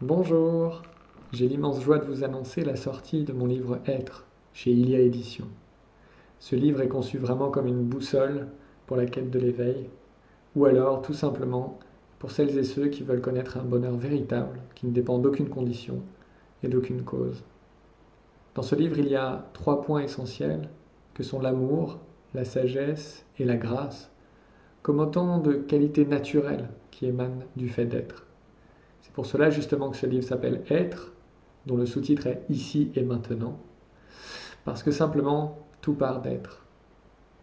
Bonjour, j'ai l'immense joie de vous annoncer la sortie de mon livre Être chez Ilia Éditions. Ce livre est conçu vraiment comme une boussole pour la quête de l'éveil, ou alors tout simplement pour celles et ceux qui veulent connaître un bonheur véritable qui ne dépend d'aucune condition et d'aucune cause. Dans ce livre, il y a 3 points essentiels que sont l'amour, la sagesse et la grâce, comme autant de qualités naturelles qui émanent du fait d'être. C'est pour cela justement que ce livre s'appelle Être, dont le sous-titre est Ici et maintenant, parce que simplement tout part d'être.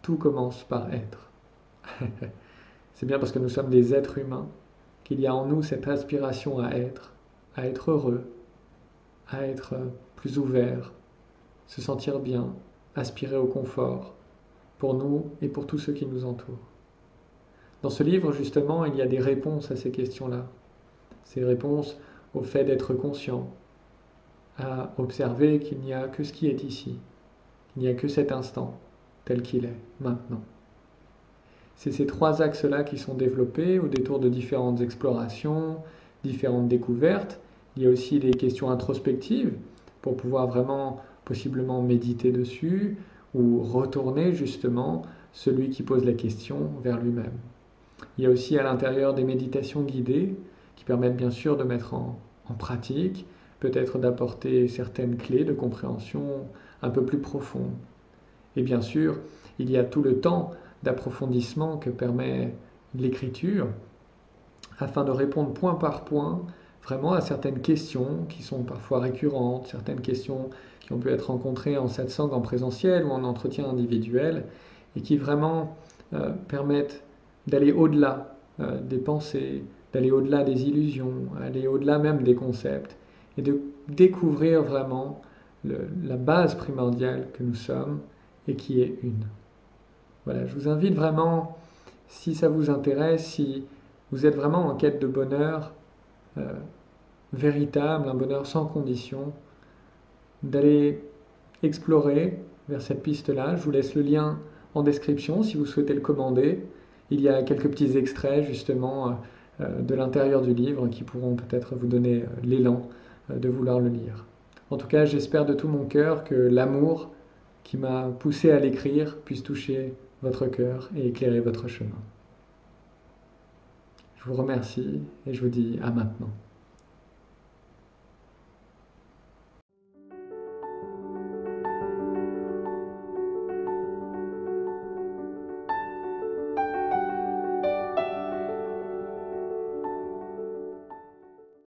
Tout commence par être. C'est bien parce que nous sommes des êtres humains qu'il y a en nous cette aspiration à être heureux, à être plus ouvert, se sentir bien, aspirer au confort, pour nous et pour tous ceux qui nous entourent. Dans ce livre, justement, il y a des réponses à ces questions-là. Ces réponses au fait d'être conscient, à observer qu'il n'y a que ce qui est ici, qu'il n'y a que cet instant, tel qu'il est, maintenant. C'est ces 3 axes-là qui sont développés au détour de différentes explorations, différentes découvertes. Il y a aussi des questions introspectives pour pouvoir vraiment possiblement méditer dessus ou retourner justement celui qui pose la question vers lui-même. Il y a aussi à l'intérieur des méditations guidées qui permettent bien sûr de mettre en pratique, peut-être d'apporter certaines clés de compréhension un peu plus profondes. Et bien sûr, il y a tout le temps d'approfondissement que permet l'écriture afin de répondre point par point vraiment à certaines questions qui sont parfois récurrentes, certaines questions qui ont pu être rencontrées en satsang en présentiel ou en entretien individuel et qui vraiment permettent d'aller au-delà des pensées, d'aller au-delà des illusions, aller au-delà même des concepts et de découvrir vraiment la base primordiale que nous sommes et qui est une. Voilà, je vous invite vraiment, si ça vous intéresse, si vous êtes vraiment en quête de bonheur euh, véritable, un bonheur sans condition, d'aller explorer vers cette piste-là. Je vous laisse le lien en description si vous souhaitez le commander. Il y a quelques petits extraits justement de l'intérieur du livre qui pourront peut-être vous donner l'élan de vouloir le lire. En tout cas, j'espère de tout mon cœur que l'amour qui m'a poussé à l'écrire puisse toucher votre cœur et éclairer votre chemin. Je vous remercie et je vous dis à maintenant.